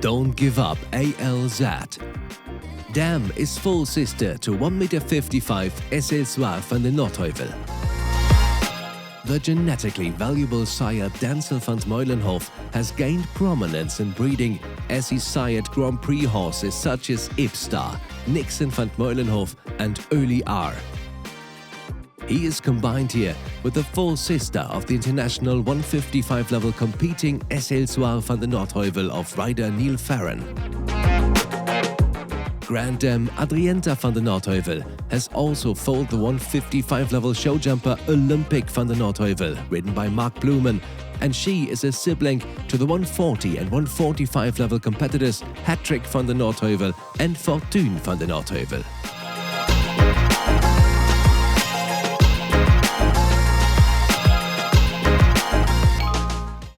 Don't give up, ALZ. Dam is full sister to 1,55 meter SL12 van de Noordheuvel. The genetically valuable sire Denzel van Meulenhof has gained prominence in breeding as he sired Grand Prix horses such as Ipstar, Nixon van Meulenhof and Aarle-Rixtel. He is combined here with the full sister of the international 155 level competing SL12 van de Noordheuvel of rider Neil Farron. Grand Dame Adrienta van de Noordheuvel has also foaled the 155 level show jumper Olympic van de Noordheuvel, ridden by Mark Blumen, and she is a sibling to the 140 and 145 level competitors Hattrick van de Noordheuvel and Fortune van de Noordheuvel.